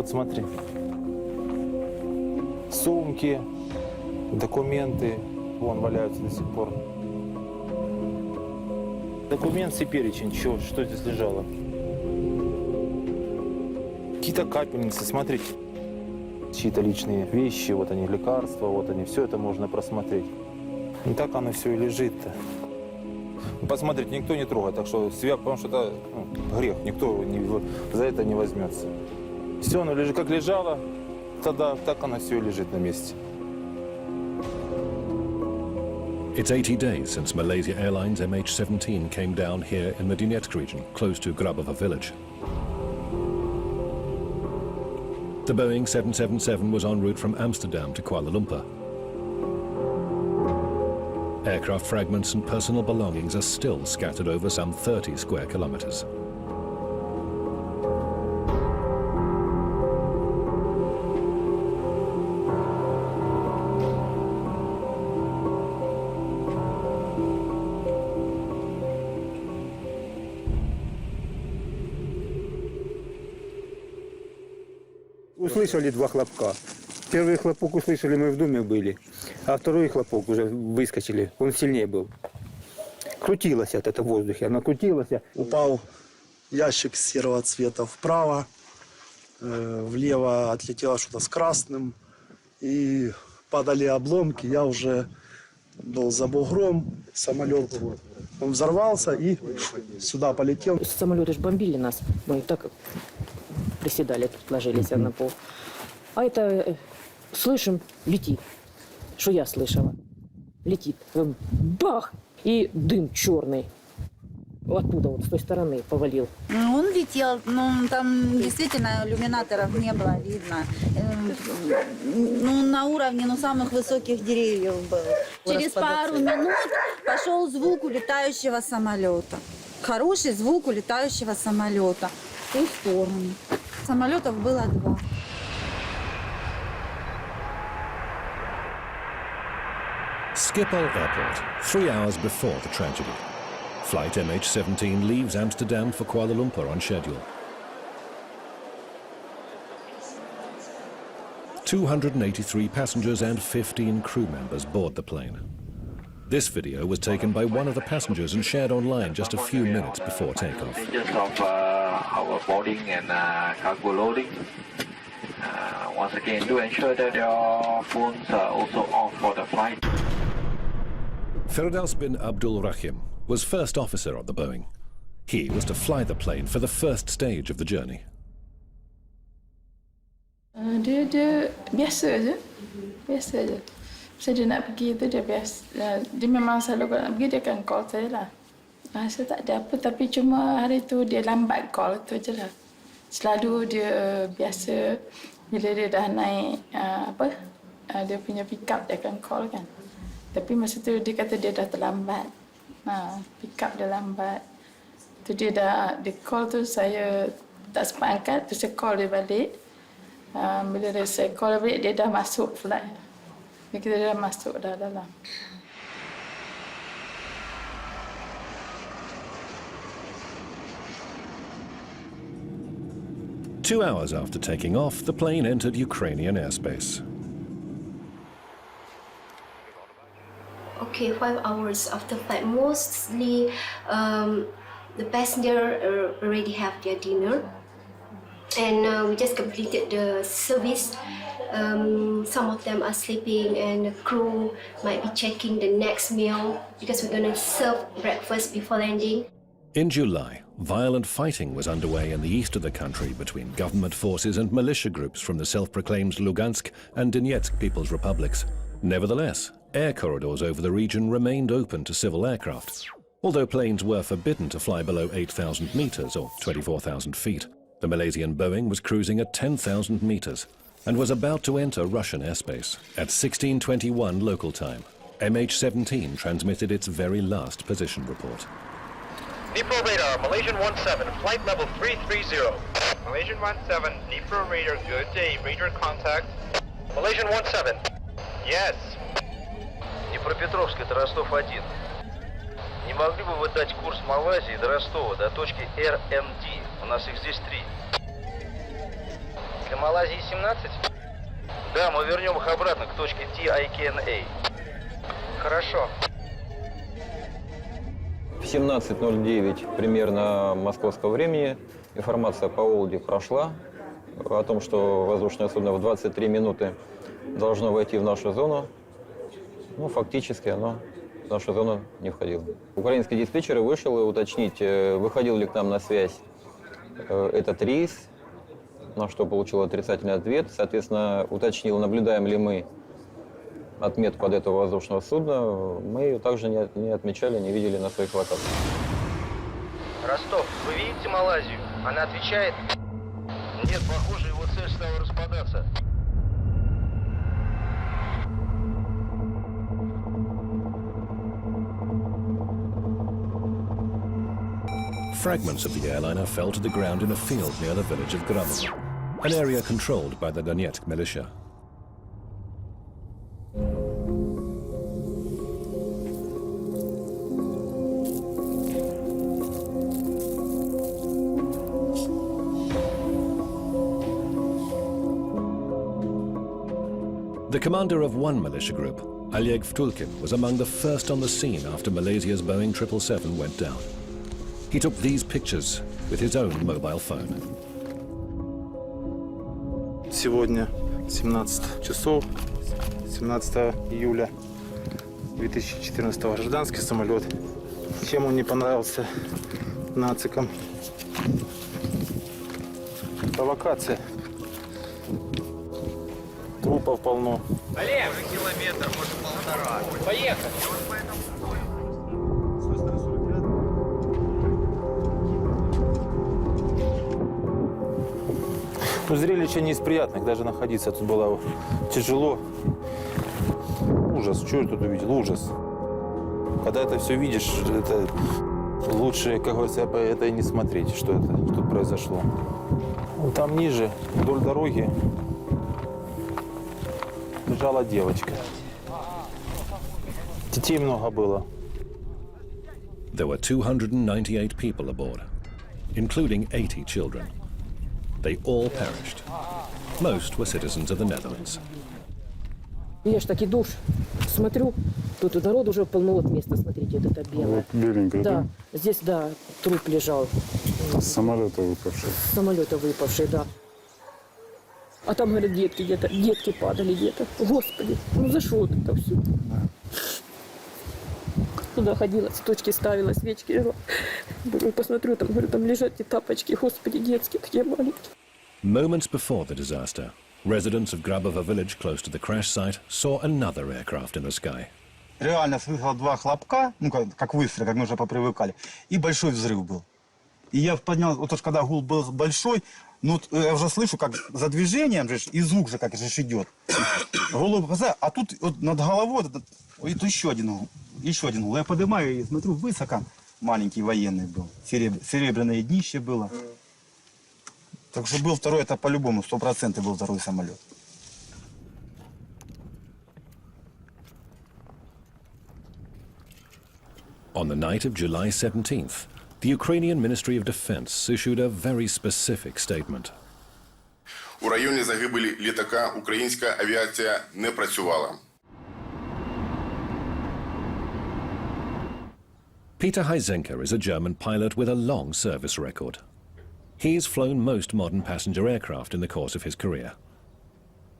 Вот смотри. Сумки, документы, вон валяются до сих пор. Документ и перечень, что здесь лежало. Какие-то капельницы, смотрите. Чьи-то личные вещи, вот они, лекарства, вот они. Все это можно просмотреть. И так оно все и лежит-то. Посмотрите, никто не трогает, так что себя, потому что это грех, никто за это не возьмется. Все оно лежит, как лежало, тогда так оно все и лежит на месте. It's 80 days since Malaysia Airlines MH-17 came down here in the Donetsk region, close to Grabova village. The Boeing 777 was en route from Amsterdam to Kuala Lumpur. Aircraft fragments and personal belongings are still scattered over some 30 square kilometers. Услышали два хлопка. Первый хлопок услышали, мы в доме были, а второй хлопок уже выскочили, он сильнее был. Крутилась от этого в воздухе, она крутилась. Упал ящик серого цвета вправо, влево отлетело что-то с красным, и падали обломки. Я уже был за бугром, самолет он взорвался и сюда полетел. Самолеты же бомбили нас, мы так приседали, тут ложились на пол. А это, слышим, летит. Что я слышала? Летит. Бах! И дым черный. Оттуда, вот с той стороны повалил. Он летел, но там действительно иллюминаторов не было видно. Ну, на уровне самых высоких деревьев был. Через пару минут пошел звук улетающего самолета. Хороший звук улетающего самолета. В ту сторону. Самолетов было два. Schiphol Airport, 3 hours before the tragedy. Flight MH17 leaves Amsterdam for Kuala Lumpur on schedule. 283 passengers and 15 crew members board the plane. This video was taken by one of the passengers and shared online just a few minutes before takeoff. Stages of our boarding and cargo loading. Once again, do ensure that your phones are also off for the flight. Firdaus bin Abdul Rahim was first officer of the Boeing. He was to fly the plane for the first stage of the journey. Dia biasa je. Saya dia nak pergi tu dia biasa. Dia memang selalu kalau nak pergi dia akan call saya lah. Saya tak ada apa tapi cuma hari tu dia lambat call tu je lah. Selalu dia biasa bila dia dah naik dia punya pick up dia akan call kan. Tapi masa tu dia kata dia dah terlambat. Pick up dia lambat. Tu dia call tu saya tak sempat angkat, tu saya call dia balik. Bila saya call dia balik dia dah masuk flight. Dia kata dia dah masuk dah dalam. Two hours after taking off, the plane entered Ukrainian airspace. Okay, 5 hours after flight, mostly the passenger already have their dinner, and we just completed the service. Some of them are sleeping, and the crew might be checking the next meal because we're gonna serve breakfast before landing. In July, violent fighting was underway in the east of the country between government forces and militia groups from the self-proclaimed Lugansk and Donetsk People's Republics. Nevertheless, air corridors over the region remained open to civil aircraft. Although planes were forbidden to fly below 8,000 meters or 24,000 feet, the Malaysian Boeing was cruising at 10,000 meters and was about to enter Russian airspace. At 16:21 local time, MH-17 transmitted its very last position report. Dnipro radar, Malaysian 17, flight level 330. Malaysian 17, Dnipro radar, good day, radar contact. Malaysian 17, yes. Днепропетровск, это Ростов-1. Не могли бы вы дать курс Малайзии до Ростова, до точки РНД? У нас их здесь 3. Малайзии 17? Да, мы вернем их обратно к точке TIKNA. Хорошо. В 17:09 примерно московского времени информация по Волге прошла о том, что воздушное судно в 23 минуты должно войти в нашу зону. Ну, фактически оно в нашу зону не входило. Украинский диспетчер вышел и уточнить, выходил ли к нам на связь этот рейс, на что получил отрицательный ответ. Соответственно, уточнил, наблюдаем ли мы отметку от этого воздушного судна. Мы ее также не отмечали, не видели на своих локациях. Ростов, вы видите Малайзию? Она отвечает? Нет, похоже, его цель стала распадаться. Fragments of the airliner fell to the ground in a field near the village of Gromov, an area controlled by the Donetsk militia. The commander of one militia group, Oleg Vtulkin, was among the first on the scene after Malaysia's Boeing 777 went down. He took these pictures with his own mobile phone. Сегодня 17 часов, 17 июля 2014 гражданский самолет. Чем он не понравился нацикам? Провокация. Трупов полно. Олег, километр, может, полтора. Поехали. Ну, зрелище не из приятных, даже находиться тут было тяжело. Ужас, что я тут увидел? Ужас. Когда это все видишь, это лучше, как говорится, это и не смотреть, что это тут произошло. Вот там ниже, вдоль дороги, лежала девочка. Детей много было. There were 298 people aboard, including 80 children. They all perished. Most were citizens of the Netherlands. Я ж так иду, смотрю, тут и народ уже полно вот места, смотрите, вот это белое. Вот беленькое, да? да? Здесь, да, труп лежал. С самолета выпавший. С самолета выпавший, да. А там, говорят, детки где-то, детки падали где-то. Господи, ну за что вот это все? Туда ходила, цветочки ставила, свечки. Говорю, посмотрю, там, говорю, там лежат эти тапочки, господи, детские, такие маленькие. Moments before the disaster, residents of Grabova village close to the crash site saw another aircraft in the sky. Реально слышал два хлопка, ну как выстрел, как мы уже попривыкали, и большой взрыв был. И я поднял, вот уж когда гул был большой, ну я уже слышу, как за движением же, и звук же как же идет. Голову показал, а тут вот над головой вот еще один гул. Я поднимаю и смотрю, высоко маленький военный был, серебряное днище было. Так что был второй, это по-любому, 100% был второй самолет. On the night of July 17th, the Ukrainian Ministry of Defense issued a very specific statement. У районі загибелі літака українська авіація не працювала. Peter Heisenker is a German pilot with a long service record. He's flown most modern passenger aircraft in the course of his career.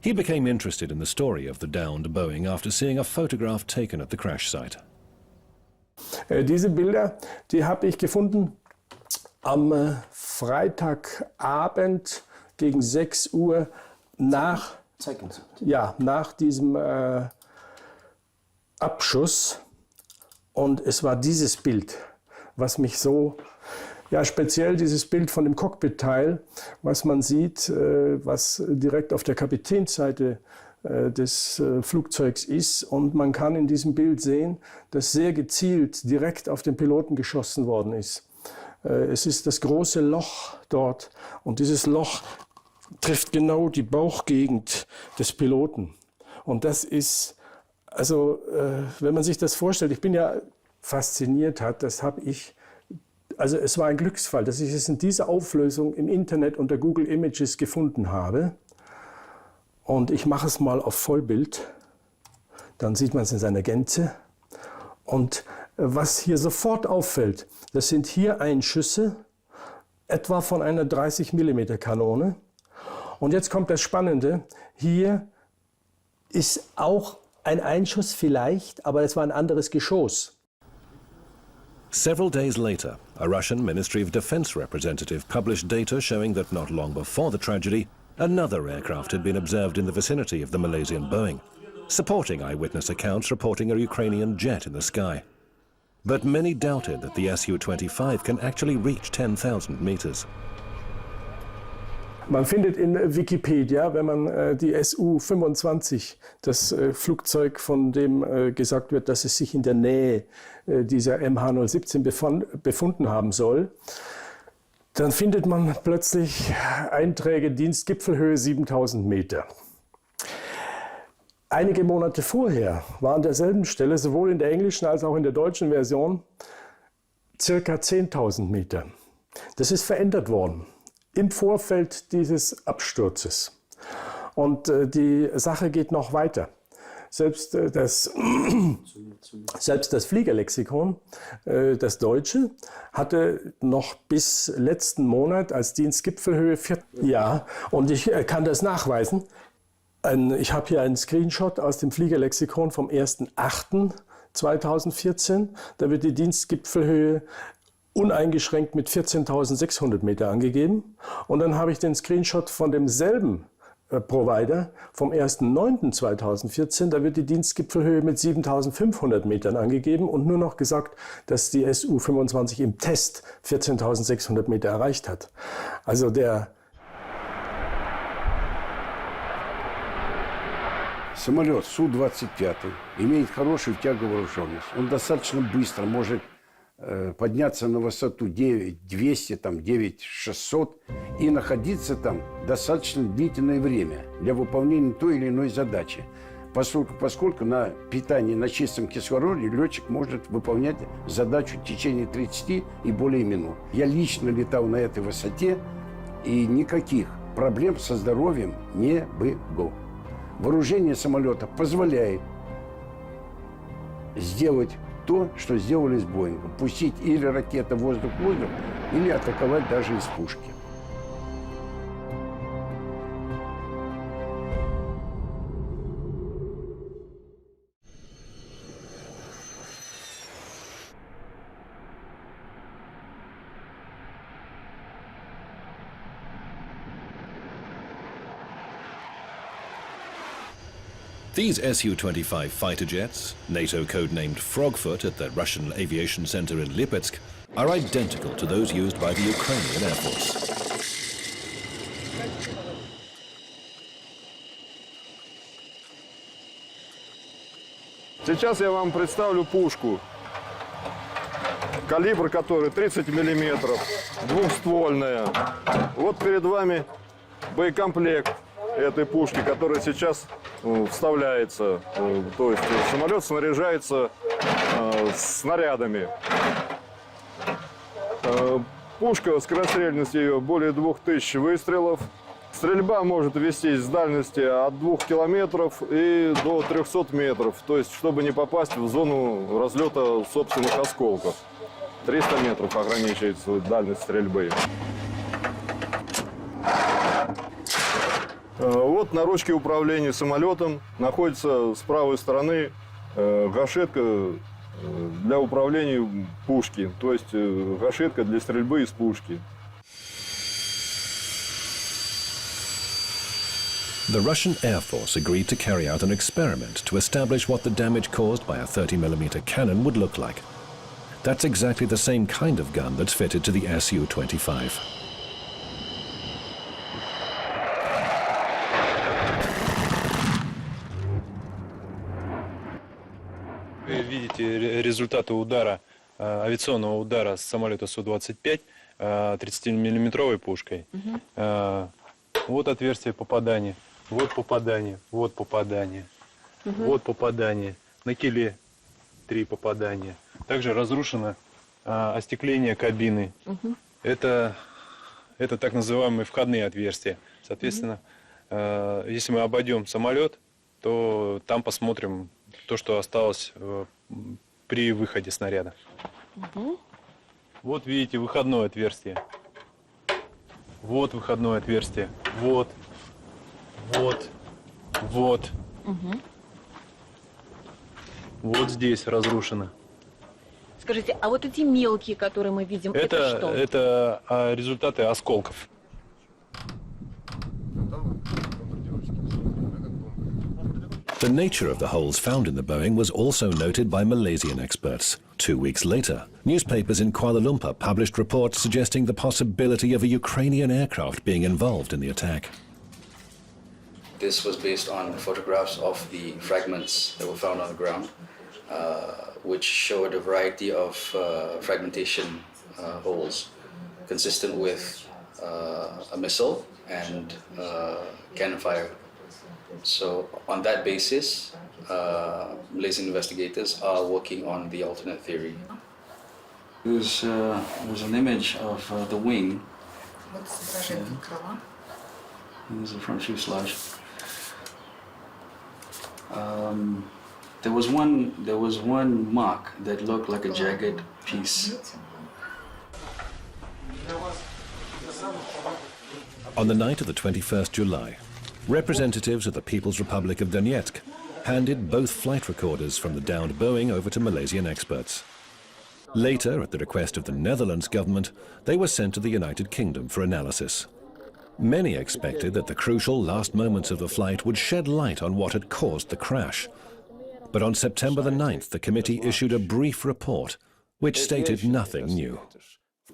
He became interested in the story of the downed Boeing after seeing a photograph taken at the crash site. Diese Bilder, die habe ich gefunden am Freitagabend gegen 6 Uhr nach diesem Abschuss. Und es war dieses Bild, was mich so, ja speziell dieses Bild von dem Cockpit-Teil, was man sieht, was direkt auf der Kapitänsseite des Flugzeugs ist. Und man kann in diesem Bild sehen, dass sehr gezielt direkt auf den Piloten geschossen worden ist. Es ist das große Loch dort und dieses Loch trifft genau die Bauchgegend des Piloten. Und das ist, also wenn man sich das vorstellt, ich bin ja fasziniert hat, das habe ich, also es war ein Glücksfall, dass ich es in dieser Auflösung im Internet unter Google Images gefunden habe. Und ich mache es mal auf Vollbild. Dann sieht man es in seiner Gänze. Und was hier sofort auffällt, das sind hier Einschüsse, etwa von einer 30 mm Kanone. Und jetzt kommt das Spannende. Hier ist auch ein Einschuss vielleicht, aber es war ein anderes Geschoss. Several days later, a Russian Ministry of Defense representative published data showing that not long before the tragedy, another aircraft had been observed in the vicinity of the Malaysian Boeing, supporting eyewitness accounts reporting a Ukrainian jet in the sky. But many doubted that the Su-25 can actually reach 10,000 meters. Man findet in Wikipedia, wenn man die Su-25, das Flugzeug, von dem gesagt wird, dass es sich in der Nähe dieser MH-17 befunden haben soll, dann findet man plötzlich Einträge Dienstgipfelhöhe 7000 Meter. Einige Monate vorher war an derselben Stelle, sowohl in der englischen als auch in der deutschen Version, circa 10.000 Meter. Das ist verändert worden im Vorfeld dieses Absturzes. Und die Sache geht noch weiter. Selbst das Fliegerlexikon, das Deutsche, hatte noch bis letzten Monat als Dienstgipfelhöhe 4. Ja, und ich kann das nachweisen. Ich habe hier einen Screenshot aus dem Fliegerlexikon vom 1.8.2014. Da wird die Dienstgipfelhöhe uneingeschränkt mit 14.600 Meter angegeben. Und dann habe ich den Screenshot von demselben Provider vom 1.9.2014. Da wird die Dienstgipfelhöhe mit 7.500 Metern angegeben und nur noch gesagt, dass die Su-25 im Test 14.600 Meter erreicht hat. Also der Самолет Су-25 имеет хорошую тяговооруженность. Он достаточно быстро может подняться на высоту 9200, там, 9600 и находиться там достаточно длительное время для выполнения той или иной задачи. Поскольку на питании на чистом кислороде летчик может выполнять задачу в течение 30 и более минут. Я лично летал на этой высоте, и никаких проблем со здоровьем не было. Вооружение самолета позволяет сделать то, что сделали с Боингом. Пустить или ракета воздух-воздух, или атаковать даже из пушки. These Su-25 fighter jets, NATO codenamed Frogfoot at the Russian Aviation Center in Lipetsk, are identical to those used by the Ukrainian Air Force. Сейчас я вам представлю пушку, калибр которой 30 миллиметров, двухствольная. Вот перед вами боекомплект этой пушки, которая сейчас вставляется. То есть самолет снаряжается снарядами. Пушка, скорострельность ее более 2000 выстрелов. Стрельба может вестись с дальности от 2 километров и до 300 метров. То есть, чтобы не попасть в зону разлета собственных осколков. 300 метров ограничивается дальность стрельбы. Вот на ручке управления самолетом находится с правой стороны гашетка для управления пушки, то есть гашетка для стрельбы из пушки. The Russian Air Force agreed to carry out an experiment to establish what the damage caused by a 30mm cannon would look like. That's exactly the same kind of gun that's fitted to the Su-25. Вы видите результаты удара, авиационного удара с самолета Су-25 30-миллиметровой пушкой. Вот отверстие попадания, вот попадание, вот попадание, вот попадание. На киле 3 попадания. Также разрушено остекление кабины. Это так называемые входные отверстия. Соответственно, Если мы обойдем самолет, то там посмотрим то, что осталось при выходе снаряда. Вот видите выходное отверстие. Вот выходное отверстие. Вот. Вот. Вот. Вот здесь разрушено. Скажите, а вот эти мелкие, которые мы видим, это что? Это результаты осколков. The nature of the holes found in the Boeing was also noted by Malaysian experts. 2 weeks later, newspapers in Kuala Lumpur published reports suggesting the possibility of a Ukrainian aircraft being involved in the attack. This was based on photographs of the fragments that were found on the ground, which showed a variety of fragmentation holes consistent with a missile and cannon fire. So on that basis, Malaysian investigators are working on the alternate theory. There's an image of the wing. There's the front fuselage. There was one mark that looked like a jagged piece. On the night of the 21st July, representatives of the People's Republic of Donetsk handed both flight recorders from the downed Boeing over to Malaysian experts. Later, at the request of the Netherlands government, they were sent to the United Kingdom for analysis. Many expected that the crucial last moments of the flight would shed light on what had caused the crash. But on September the 9th, the committee issued a brief report which stated nothing new.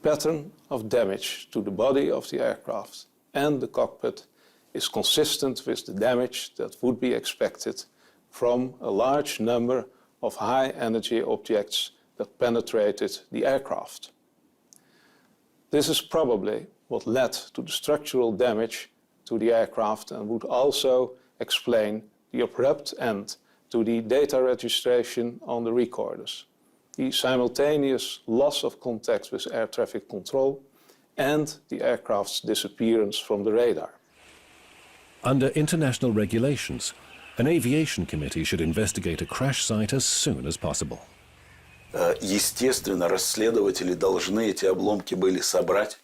Pattern of damage to the body of the aircraft and the cockpit is consistent with the damage that would be expected from a large number of high-energy objects that penetrated the aircraft. This is probably what led to the structural damage to the aircraft and would also explain the abrupt end to the data registration on the recorders, the simultaneous loss of contact with air traffic control, and the aircraft's disappearance from the radar. Under international regulations, an aviation committee should investigate a crash site as soon as possible. Естественно, расследователи должны эти обломки были собрать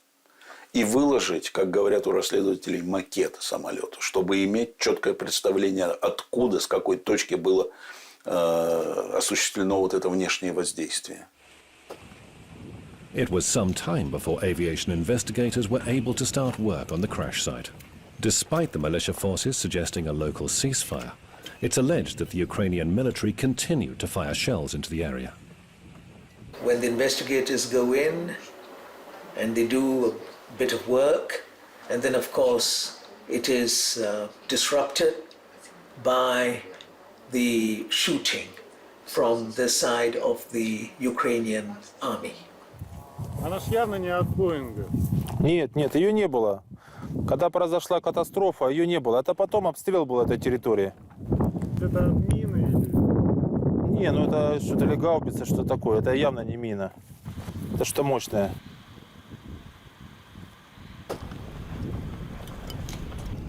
и выложить, как говорят у расследователей, макет самолета, чтобы иметь четкое представление, откуда, с какой точки было осуществлено вот это внешнее воздействие. It was some time before aviation investigators were able to start work on the crash site. Despite the militia forces suggesting a local ceasefire, it's alleged that the Ukrainian military continued to fire shells into the area. When the investigators go in and they do a bit of work, and then of course it is disrupted by the shooting from the side of the Ukrainian army. Она ж явно не от Боинга. Нет, нет, ее не было. Когда произошла катастрофа, ее не было. Это потом обстрел был этой территории. Это мины или... Не, ну это что-то ли гаубица, что такое. Это явно не мина. Это что-то мощное.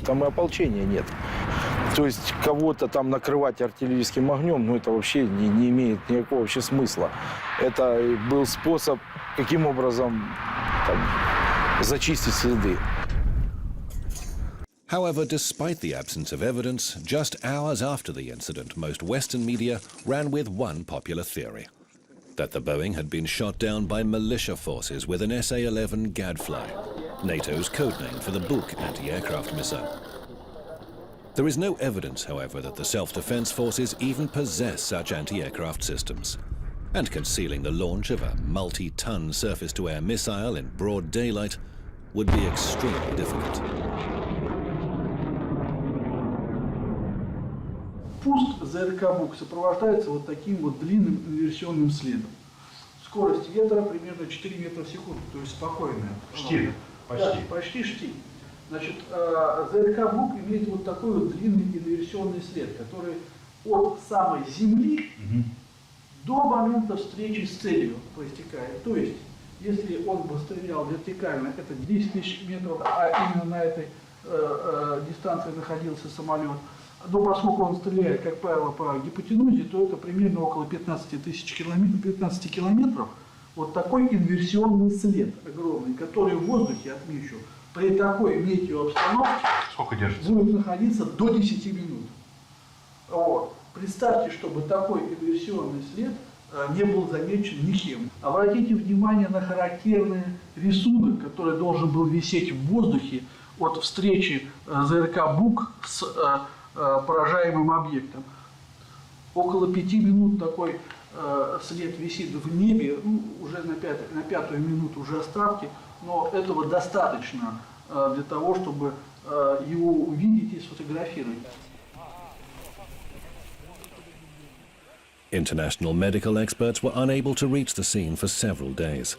Там и ополчения нет. То есть кого-то там накрывать артиллерийским огнем, ну это вообще не имеет никакого вообще смысла. Это был способ, каким образом там, зачистить следы. However, despite the absence of evidence, just hours after the incident, most Western media ran with one popular theory: that the Boeing had been shot down by militia forces with an SA-11 Gadfly, NATO's codename for the Buk anti-aircraft missile. There is no evidence, however, that the self-defense forces even possess such anti-aircraft systems, and concealing the launch of a multi-ton surface-to-air missile in broad daylight would be extremely difficult. Пуск ЗРК «Бук» сопровождается вот таким вот длинным инверсионным следом. Скорость ветра примерно 4 метра в секунду, то есть спокойная. Штиль. Почти. Да, почти штиль. Значит, ЗРК «Бук» имеет вот такой вот длинный инверсионный след, который от самой Земли до момента встречи с целью проистекает. То есть, если он бы стрелял вертикально, это 10 тысяч метров, а именно на этой дистанции находился самолет. Но поскольку он стреляет, как правило, по гипотенузе, то это примерно около 15 тысяч километров, 15 километров. Вот такой инверсионный след огромный, который в воздухе, отмечу, при такой метеообстановке будет находиться до 10 минут. Вот. Представьте, чтобы такой инверсионный след не был замечен никем. Обратите внимание на характерный рисунок, который должен был висеть в воздухе от встречи ЗРК «Бук» с поражаемым объектом. Около 5 минут такой след висит в небе, ну, уже на пятую минуту уже остатки, но этого достаточно для того, чтобы его увидеть и сфотографировать. International medical experts were unable to reach the scene for several days.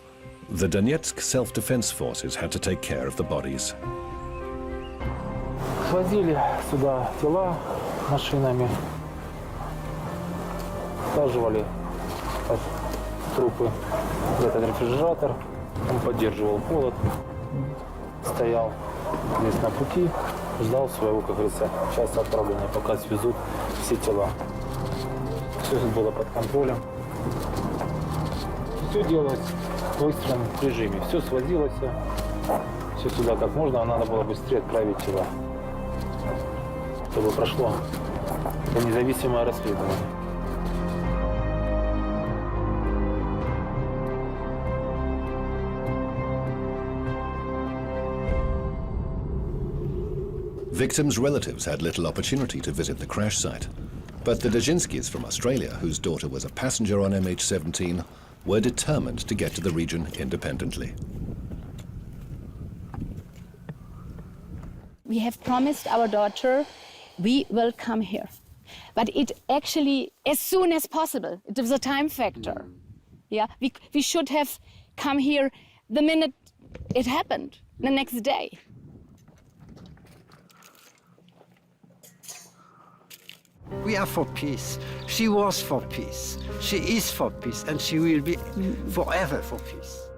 The Donetsk self-defense forces had to take care of the bodies. Свозили сюда тела машинами, всаживали трупы в этот рефрижератор. Он поддерживал холод, стоял здесь на пути, ждал своего, как говорится, часа отправления, пока свезут все тела. Все было под контролем. Все делалось в экстренном режиме. Все свозилось, все сюда как можно, а надо было быстрее отправить тела, чтобы прошло это независимое расследование. Victims' relatives had little opportunity to visit the crash site. But the Dajinskis from Australia, whose daughter was a passenger on MH17, were determined to get to the region independently. We have promised our daughter we will come here. But it actually, as soon as possible, it was a time factor. Yeah, we should have come here the minute it happened, the next day. We are for peace. She was for peace. She is for peace, and she will be forever for peace.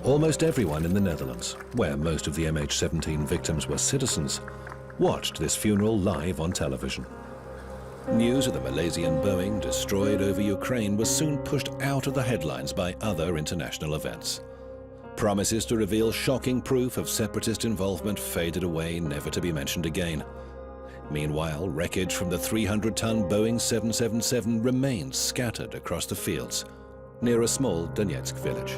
Almost everyone in the Netherlands, where most of the MH17 victims were citizens, watched this funeral live on television. News of the Malaysian Boeing destroyed over Ukraine was soon pushed out of the headlines by other international events. Promises to reveal shocking proof of separatist involvement faded away, never to be mentioned again. Meanwhile, wreckage from the 300-ton Boeing 777 remained scattered across the fields near a small Donetsk village.